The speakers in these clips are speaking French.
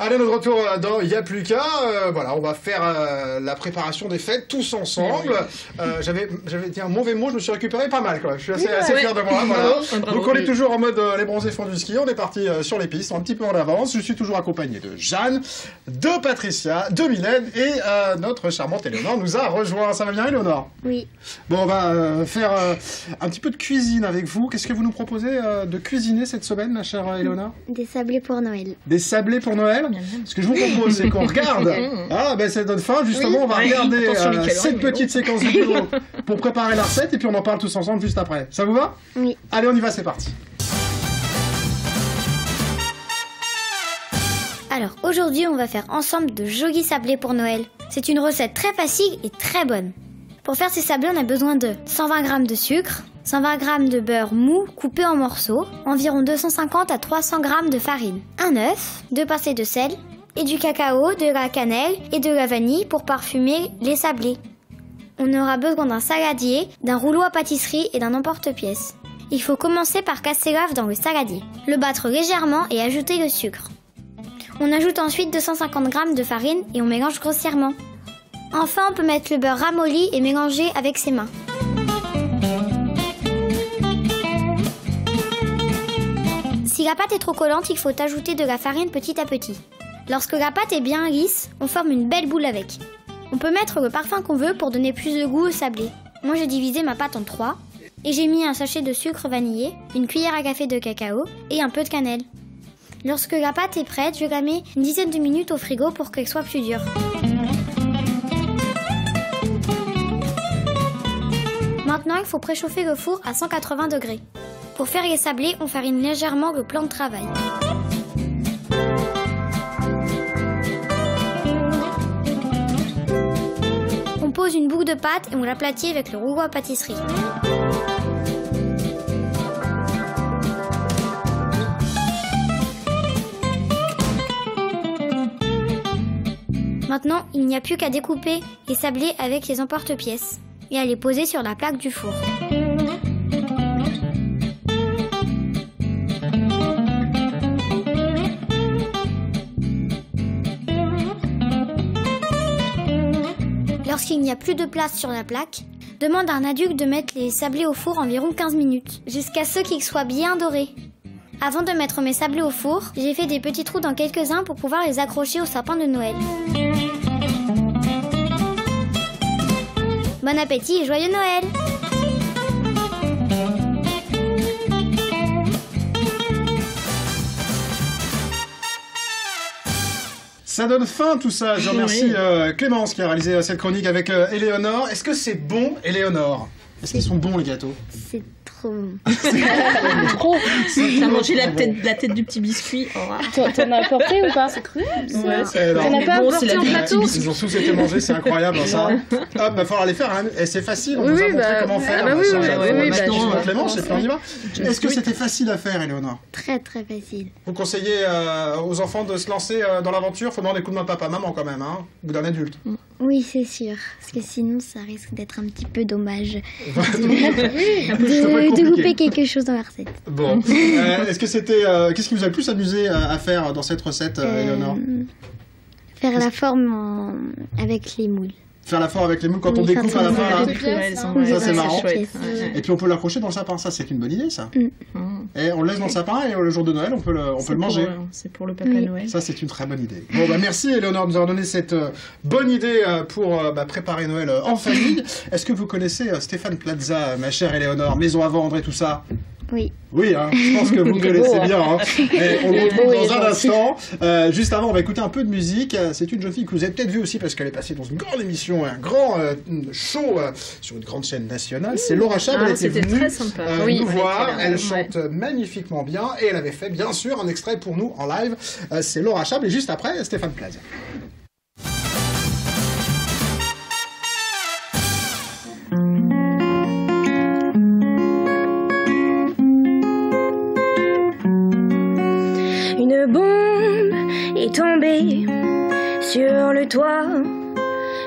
Allez, notre retour dans Il n'y a plus qu'à. Voilà, on va faire la préparation des fêtes tous ensemble. J'avais dit un mauvais mot, je me suis récupéré pas mal, quoi. Je suis assez fier de moi. Voilà. Donc on est toujours en mode les bronzés font du ski. On est parti sur les pistes, un petit peu en avance. Je suis toujours accompagné de Jeanne, de Patricia, de Mylène et notre charmante Éléonore nous a rejoint. Ça va bien, Éléonore? Oui. Bon, on va faire un petit peu de cuisine avec vous. Qu'est-ce que vous nous proposez de cuisiner cette semaine, ma chère Éléonore? Des sablés pour Noël. Des sablés pour Noël? Ce que je vous propose, c'est qu'on regarde. Ah, ben ça donne faim. Justement, on va regarder cette petite séquence vidéo pour préparer la recette et puis on en parle tous ensemble juste après. Ça vous va? Oui. Allez, on y va, c'est parti. Alors, aujourd'hui, on va faire ensemble de jolis sablés pour Noël. C'est une recette très facile et très bonne. Pour faire ces sablés, on a besoin de 120 g de sucre, 120 g de beurre mou coupé en morceaux, environ 250 à 300 g de farine, un œuf, 2 pincées de sel, et du cacao, de la cannelle et de la vanille pour parfumer les sablés. On aura besoin d'un saladier, d'un rouleau à pâtisserie et d'un emporte-pièce. Il faut commencer par casser l'œuf dans le saladier, le battre légèrement et ajouter le sucre. On ajoute ensuite 250 g de farine et on mélange grossièrement. Enfin, on peut mettre le beurre ramolli et mélanger avec ses mains. Si la pâte est trop collante, il faut ajouter de la farine petit à petit. Lorsque la pâte est bien lisse, on forme une belle boule avec. On peut mettre le parfum qu'on veut pour donner plus de goût au sablé. Moi, j'ai divisé ma pâte en 3 et j'ai mis un sachet de sucre vanillé, une cuillère à café de cacao et un peu de cannelle. Lorsque la pâte est prête, je la mets une dizaine de minutes au frigo pour qu'elle soit plus dure. Maintenant, il faut préchauffer le four à 180 degrés. Pour faire les sablés, on farine légèrement le plan de travail. On pose une boucle de pâte et on l'aplatit avec le rouleau à pâtisserie. Maintenant, il n'y a plus qu'à découper les sablés avec les emporte-pièces et à les poser sur la plaque du four. Lorsqu'il n'y a plus de place sur la plaque, demande à un adulte de mettre les sablés au four environ 15 minutes, jusqu'à ce qu'ils soient bien dorés. Avant de mettre mes sablés au four, j'ai fait des petits trous dans quelques-uns pour pouvoir les accrocher au sapin de Noël. Bon appétit et joyeux Noël! Ça donne faim tout ça. Je remercie Clémence qui a réalisé cette chronique avec Éléonore. Est-ce que c'est bon, Éléonore? Est-ce qu'ils sont bons les gâteaux? C'est trop bon. Trop. T'as mangé la tête du petit biscuit. T'en as apporté ou pas? C'est cru. Ouais, t'en as pas apporté en plateau? Ils ont tous été mangés, c'est incroyable ça. Hop, va falloir les faire. Hein. Et c'est facile, on vous a montré comment faire. Maintenant, Clémence, et puis on y va. Est-ce que c'était facile à faire, Éléonore? Très très facile. Vous conseillez aux enfants de se lancer dans l'aventure? Faut demander des coups de main papa, maman quand même, hein, ou d'un adulte. Oui, c'est sûr. Parce que sinon, ça risque d'être un petit peu dommage. De couper quelque chose dans la recette. Bon. Est-ce que c'était... qu'est-ce qui vous a le plus amusé à faire dans cette recette, Éléonore? Faire la forme avec les moules. Faire la forme avec les moules quand on découpe à la fin. Ça, c'est marrant. Chouette. Et puis on peut l'accrocher dans le sapin. Ça, c'est une bonne idée, ça. Et on le laisse dans le sapin et le jour de Noël, on peut le manger. C'est pour le Papa Noël. Ça, c'est une très bonne idée. Bon, bah, merci, Éléonore, de nous avoir donné cette bonne idée pour préparer Noël en famille. Est-ce que vous connaissez Stéphane Plaza, ma chère Éléonore, Maison à vendre et tout ça? Oui. Oui, hein, je pense que vous le connaissez bien. Hein. Et on le retrouve dans un instant. Juste avant, on va écouter un peu de musique. C'est une jeune fille que vous avez peut-être vue aussi parce qu'elle est passée dans une grande émission, un grand show sur une grande chaîne nationale. C'est Laura Chab. Elle était venue très sympa. nous voir. Elle chante magnifiquement bien et elle avait fait bien sûr un extrait pour nous en live. C'est Laura Chab et juste après, Stéphane Plaza. Une bombe est tombée sur le toit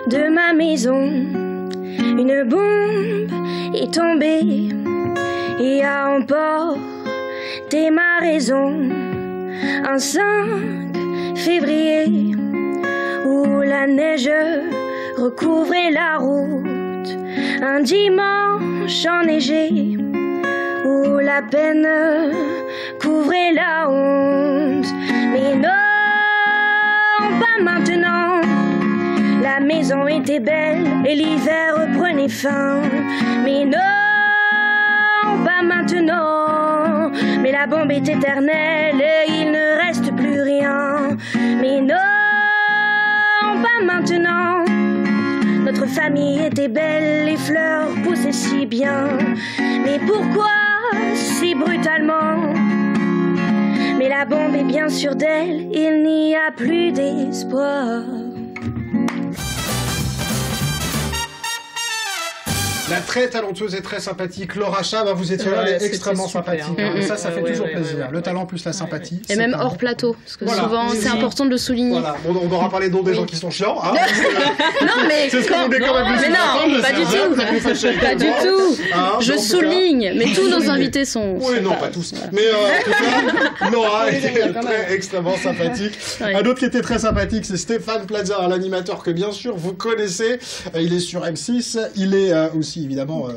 de ma maison. Une bombe est tombée et a emporté ma raison. Un 5 février, où la neige recouvrait la route, un dimanche enneigé, où la peine couvrait la honte. Mais non, pas maintenant. La maison était belle et l'hiver prenait fin. Mais non, pas maintenant. Mais la bombe est éternelle et il ne reste plus rien. Mais non, pas maintenant. Notre famille était belle, les fleurs poussaient si bien. Mais pourquoi si brutalement? Mais la bombe est bien sûre d'elle, il n'y a plus d'espoir. La très talentueuse et très sympathique Laura Chab, vous étiez là, elle est extrêmement sympathique. Ça fait toujours plaisir. Le talent plus la sympathie. Et même hors plateau, parce que souvent c'est important de le souligner. Voilà. On aura parlé d'autres des gens qui sont chiants. Hein. Non mais c'est ce qu'on dit quand même. Mais non, pas du tout. Pas du tout. Je souligne, mais tous nos invités sont. Oui, non, pas tous. Mais en tout cas, Laura était extrêmement sympathique. Un autre qui était très sympathique, c'est Stéphane Plaza, l'animateur que bien sûr vous connaissez. Il est sur M6. Il est aussi évidemment,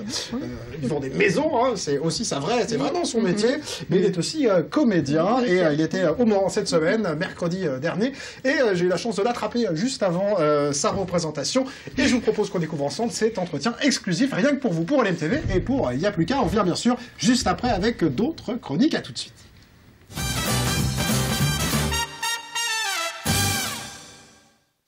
ils font des maisons, hein, c'est aussi c'est vraiment son métier, mais il est aussi comédien et il était au Mans cette semaine, mercredi dernier, et j'ai eu la chance de l'attraper juste avant sa représentation, et je vous propose qu'on découvre ensemble cet entretien exclusif, rien que pour vous, pour LMTV et pour Il y a plus qu'à. On revient bien sûr juste après avec d'autres chroniques. À tout de suite.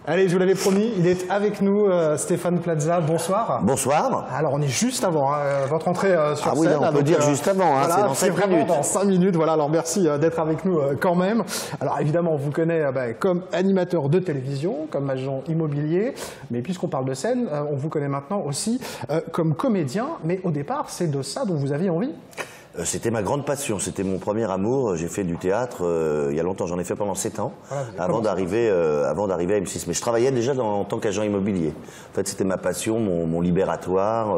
Allez, je vous l'avais promis, il est avec nous, Stéphane Plaza. Bonsoir. Bonsoir. Alors, on est juste avant votre entrée sur scène. Ah oui, on peut dire juste avant, hein, voilà, c'est dans 5 minutes. Dans 5 minutes, voilà. Alors, merci d'être avec nous quand même. Alors, évidemment, on vous connaît comme animateur de télévision, comme agent immobilier. Mais puisqu'on parle de scène, on vous connaît maintenant aussi comme comédien. Mais au départ, c'est de ça dont vous aviez envie? C'était ma grande passion, c'était mon premier amour. J'ai fait du théâtre il y a longtemps, j'en ai fait pendant 7 ans, voilà, avant d'arriver à M6. Mais je travaillais déjà en tant qu'agent immobilier. En fait, c'était ma passion, mon libératoire,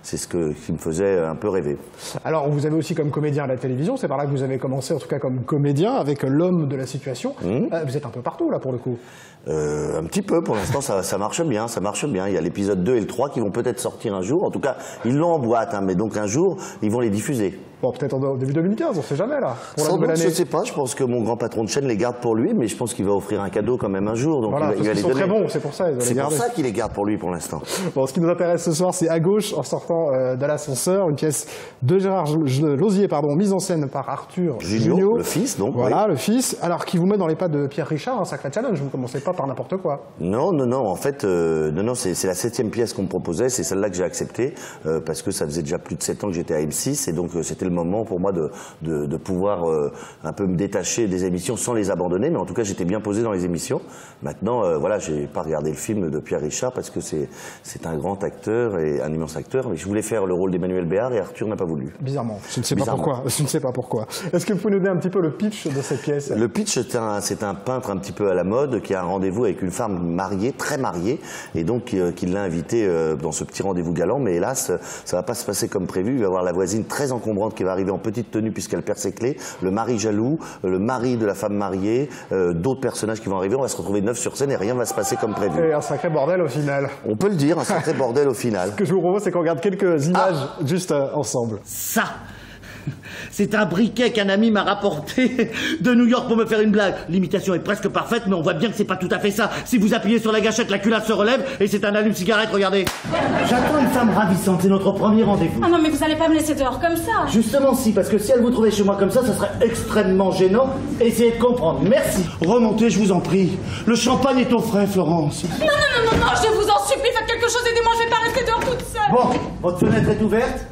c'est ce qui me faisait un peu rêver. Alors, vous avez aussi comme comédien à la télévision, c'est par là que vous avez commencé, en tout cas comme comédien, avec L'homme de la situation. Vous êtes un peu partout, là, pour le coup. Un petit peu, pour l'instant, ça marche bien, ça marche bien. Il y a l'épisode 2 et le 3 qui vont peut-être sortir un jour. En tout cas, ils l'ont en boîte, hein, mais donc un jour, ils vont les diffuser. Bon, peut-être au début 2015, on sait jamais, là. Sans doute, je sais pas, je pense que mon grand patron de chaîne les garde pour lui, mais je pense qu'il va offrir un cadeau quand même un jour. Donc voilà, il va les donner. Très bons, c'est pour ça. C'est pour ça qu'il les garde pour lui pour l'instant. Bon, ce qui nous intéresse ce soir, c'est À gauche, en sortant de l'ascenseur, une pièce de Gérard Lausier, mise en scène par Arthur Junio, le fils, donc. Voilà, oui. Le fils. Alors, qui vous met dans les pas de Pierre Richard, un sacré challenge. Vous ne commencez pas par n'importe quoi. Non. En fait, c'est la 7e pièce qu'on me proposait. C'est celle-là que j'ai acceptée parce que ça faisait déjà plus de 7 ans que j'étais à M6 et donc c'était le moment pour moi de pouvoir un peu me détacher des émissions sans les abandonner. Mais en tout cas, j'étais bien posé dans les émissions. Maintenant, voilà, j'ai pas regardé le film de Pierre Richard parce que c'est un grand acteur et un immense acteur. Mais je voulais faire le rôle d'Emmanuel Béard et Arthur n'a pas voulu. Bizarrement. Je ne sais pas pourquoi. Est-ce que vous pouvez nous donner un petit peu le pitch de cette pièce? Le pitch, c'est un peintre un petit peu à la mode qui a un rendez-vous avec une femme mariée, très mariée, et donc qui l'a invité dans ce petit rendez-vous galant. Mais hélas, ça va pas se passer comme prévu. Il va y avoir la voisine très encombrante qui va arriver en petite tenue puisqu'elle perd ses clés, le mari jaloux, le mari de la femme mariée, d'autres personnages qui vont arriver. On va se retrouver 9 sur scène et rien va se passer comme prévu. Et un sacré bordel au final. On peut le dire, un sacré bordel au final. Ce que je vous propose, c'est qu'on regarde quelques images juste ensemble. Ça, c'est un briquet qu'un ami m'a rapporté de New York pour me faire une blague. L'imitation est presque parfaite, mais on voit bien que c'est pas tout à fait ça. Si vous appuyez sur la gâchette, la culasse se relève et c'est un allume-cigarette, regardez. J'attends une femme ravissante, c'est notre premier rendez-vous. Ah non, mais vous allez pas me laisser dehors comme ça. Justement si, parce que si elle vous trouvait chez moi comme ça serait extrêmement gênant. Essayez de comprendre, merci. Remontez, je vous en prie. Le champagne est au frais, Florence. Non, je vous en supplie, faites quelque chose, aidez-moi, je vais pas rester dehors toute seule. Bon, votre fenêtre est ouverte.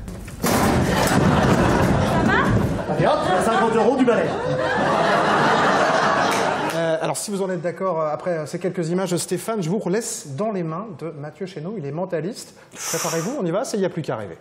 Allez hop, 50 € du balai. Alors, si vous en êtes d'accord, après ces quelques images, Stéphane, je vous laisse dans les mains de Mathieu Chénaud. Il est mentaliste. Préparez-vous, on y va, il n'y a plus qu'à arriver.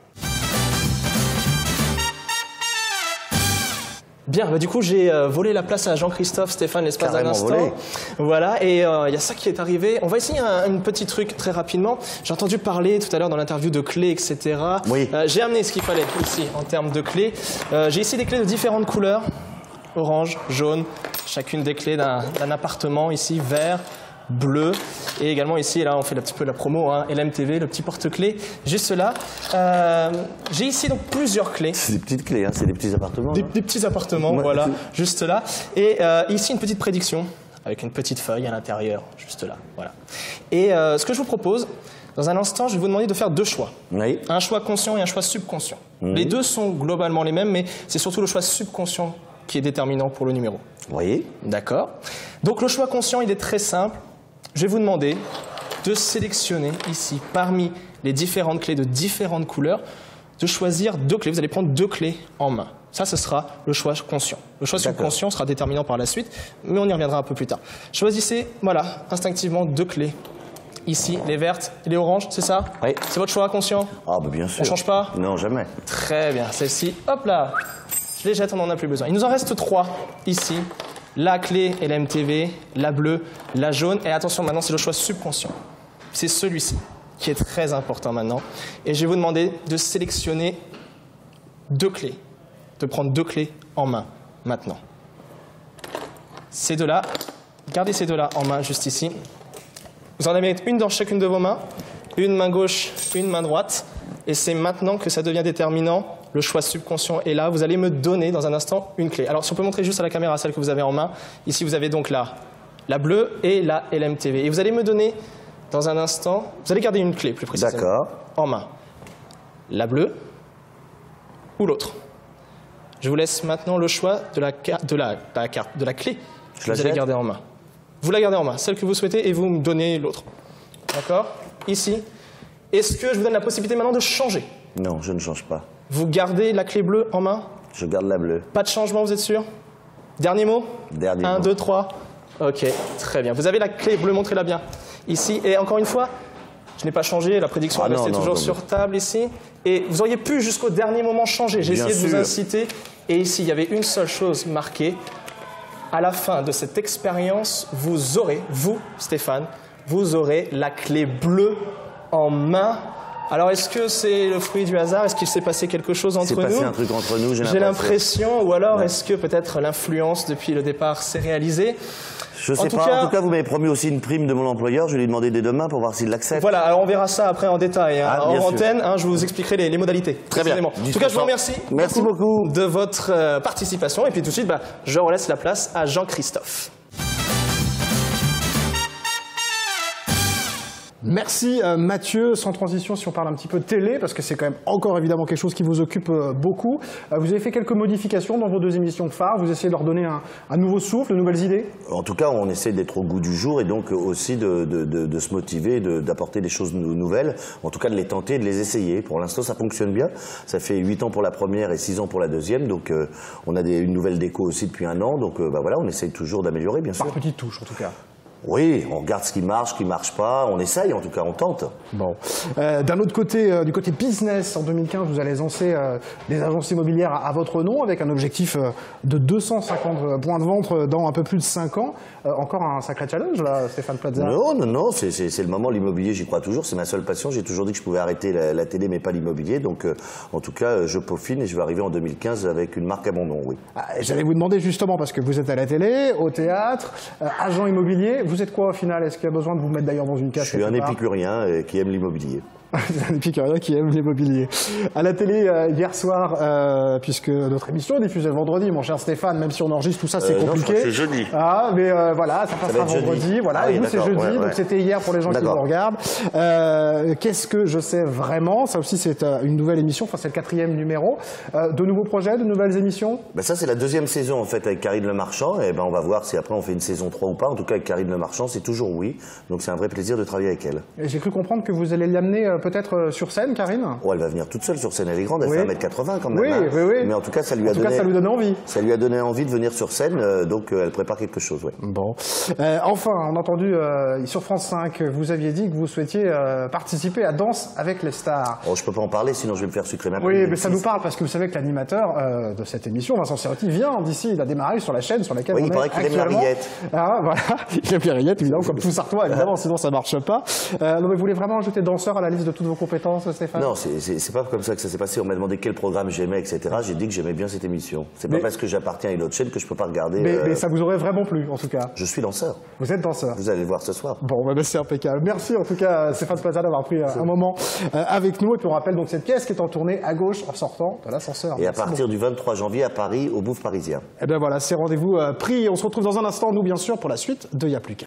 Bien, du coup j'ai volé la place à Jean-Christophe, Stéphane, l'espace d'un instant. Voilà, et il y a ça qui est arrivé. On va essayer un petit truc très rapidement. J'ai entendu parler tout à l'heure dans l'interview de clés, etc. Oui. J'ai amené ce qu'il fallait ici en termes de clés. J'ai ici des clés de différentes couleurs. orange, jaune, chacune des clés d'un appartement ici, vert, bleu, et également ici, là on fait un petit peu la promo, hein, LMTV, le petit porte-clés, juste là. J'ai ici donc plusieurs clés. C'est des petites clés, hein, c'est des petits appartements. Des petits appartements, ouais, voilà, juste là. Et ici une petite prédiction, avec une petite feuille à l'intérieur, juste là, voilà. Et ce que je vous propose, dans un instant, je vais vous demander de faire deux choix. Oui. Un choix conscient et un choix subconscient. Les deux sont globalement les mêmes, mais c'est surtout le choix subconscient qui est déterminant pour le numéro. Oui. D'accord. Donc le choix conscient, il est très simple. Je vais vous demander de sélectionner ici, parmi les différentes clés de différentes couleurs, de choisir deux clés. Vous allez prendre deux clés en main. Ça, ce sera le choix conscient. Le choix subconscient sera déterminant par la suite, mais on y reviendra un peu plus tard. Choisissez, voilà, instinctivement deux clés. Ici, les vertes et les oranges, c'est ça? Oui. C'est votre choix conscient? Ah, bah bien sûr. On change pas? Non, jamais. Très bien. Celle-ci, hop là. Je les jette, on n'en a plus besoin. Il nous en reste trois ici. La clé LMTV, la bleue, la jaune. Et attention, maintenant, c'est le choix subconscient. C'est celui-ci qui est très important maintenant. Et je vais vous demander de sélectionner deux clés, de prendre deux clés en main maintenant. Ces deux-là, gardez ces deux-là en main juste ici. Vous en allez mettre une dans chacune de vos mains, une main gauche, une main droite. Et c'est maintenant que ça devient déterminant. Le choix subconscient est là. Vous allez me donner dans un instant une clé. Alors, si on peut montrer juste à la caméra celle que vous avez en main. Ici, vous avez donc la bleue et la LMTV. Et vous allez me donner dans un instant, vous allez garder une clé plus précisément. D'accord. En main. La bleue ou l'autre. Je vous laisse maintenant le choix de la clé que vous allez garder en main. Vous la gardez en main, celle que vous souhaitez, et vous me donnez l'autre. D'accord? Ici. Est-ce que je vous donne la possibilité maintenant de changer? Non, je ne change pas. Vous gardez la clé bleue en main? Je garde la bleue. Pas de changement, vous êtes sûr? Dernier mot? Dernier mot. 1, 2, 3. Ok, très bien. Vous avez la clé bleue, montrez-la bien. Ici, et encore une fois, je n'ai pas changé, la prédiction est restée toujours sur table ici. Et vous auriez pu jusqu'au dernier moment changer. J'ai essayé de vous inciter. Et ici, il y avait une seule chose marquée. À la fin de cette expérience, vous aurez, vous, Stéphane, vous aurez la clé bleue en main. Alors, est-ce que c'est le fruit du hasard? Est-ce qu'il s'est passé quelque chose entre nous? Il s'est passé un truc entre nous, j'ai l'impression. Ou alors, est-ce que peut-être l'influence depuis le départ s'est réalisée? Je sais pas. En tout cas, vous m'avez promis aussi une prime de mon employeur. Je vais lui demander dès demain pour voir s'il l'accepte. Voilà, alors on verra ça après en détail. Hein. En antenne, je vous expliquerai les modalités. Très bien. En tout cas, je vous remercie. Merci beaucoup de votre participation. Et puis tout de suite, je relaisse la place à Jean-Christophe. Merci Mathieu. Sans transition, si on parle un petit peu de télé, parce que c'est quand même encore évidemment quelque chose qui vous occupe beaucoup. Vous avez fait quelques modifications dans vos deux émissions phares. Vous essayez de leur donner un nouveau souffle, de nouvelles idées? En tout cas, on essaie d'être au goût du jour et donc aussi de se motiver, d'apporter des choses nouvelles. En tout cas, de les tenter, de les essayer. Pour l'instant, ça fonctionne bien. Ça fait 8 ans pour la première et 6 ans pour la deuxième. Donc, on a une nouvelle déco aussi depuis 1 an. Donc, voilà, on essaye toujours d'améliorer, bien sûr. Par petites touches, en tout cas. Oui, on regarde ce qui marche pas, on essaye en tout cas, on tente. Bon. D'un autre côté, du côté business, en 2015, vous allez lancer des agences immobilières à votre nom avec un objectif de 250 points de vente dans un peu plus de 5 ans. Encore un sacré challenge là, Stéphane Plaza? Non, c'est le moment, l'immobilier, j'y crois toujours, c'est ma seule passion. J'ai toujours dit que je pouvais arrêter la télé mais pas l'immobilier. Donc en tout cas, je peaufine et je vais arriver en 2015 avec une marque à mon nom, oui. J'allais vous demander justement, parce que vous êtes à la télé, au théâtre, agent immobilier. Vous êtes quoi au final? Est-ce qu'il y a besoin de vous mettre d'ailleurs dans une case? Je suis un épicurien qui aime l'immobilier. Un épicurien qui aime l'immobilier. À la télé, hier soir, puisque notre émission est diffusée le vendredi, mon cher Stéphane, même si on enregistre tout ça, c'est compliqué. Non, c'est jeudi. Mais voilà, ça passera vendredi. Jeudi. Voilà, et nous, c'est jeudi, donc c'était hier pour les gens qui nous regardent. Qu'est-ce que je sais vraiment? Ça aussi, c'est une nouvelle émission, enfin, c'est le 4e numéro. De nouveaux projets, de nouvelles émissions? Ça, c'est la 2e saison, en fait, avec Karine Le Marchand. Et on va voir si après on fait une saison 3 ou pas. En tout cas, avec Karine Le Marchand, c'est toujours oui. Donc, c'est un vrai plaisir de travailler avec elle. Et j'ai cru comprendre que vous allez l'amener peut-être sur scène, Karine? Elle va venir toute seule sur scène, elle est grande, elle fait 1m80 quand même. Oui. Mais en tout cas, ça lui a donné envie. Ça lui a donné envie de venir sur scène, donc elle prépare quelque chose, Bon. Enfin, on a entendu sur France 5, vous aviez dit que vous souhaitiez participer à Danse avec les stars. Je peux pas en parler, sinon je vais me faire sucrer ma peau. Oui, mais ça nous parle, parce que vous savez que l'animateur de cette émission, Vincent Cerruti, vient d'ici, il a démarré sur la chaîne sur laquelle on est actuellement. Il paraît qu'il aime la rillette. Voilà, il aime la rillette, évidemment, comme tout Sartois, évidemment, sinon ça marche pas. Non, mais vous voulez vraiment ajouter danseur à la liste de toutes vos compétences, Stéphane? Non, c'est pas comme ça que ça s'est passé. On m'a demandé quel programme j'aimais, etc. J'ai dit que j'aimais bien cette émission. C'est pas parce que j'appartiens à une autre chaîne que je peux pas regarder. Mais ça vous aurait vraiment plu, en tout cas. Je suis danseur. Vous êtes danseur. Vous allez le voir ce soir. Bon, bah, c'est impeccable. Merci en tout cas, Stéphane Plaza, d'avoir pris un moment avec nous. Et puis on rappelle donc cette pièce qui est en tournée à gauche en sortant de l'ascenseur. Et à partir du 23 janvier à Paris, au Bouffe Parisien. Et bien voilà, c'est rendez-vous pris. On se retrouve dans un instant, nous bien sûr, pour la suite de Y'a plus qu'à.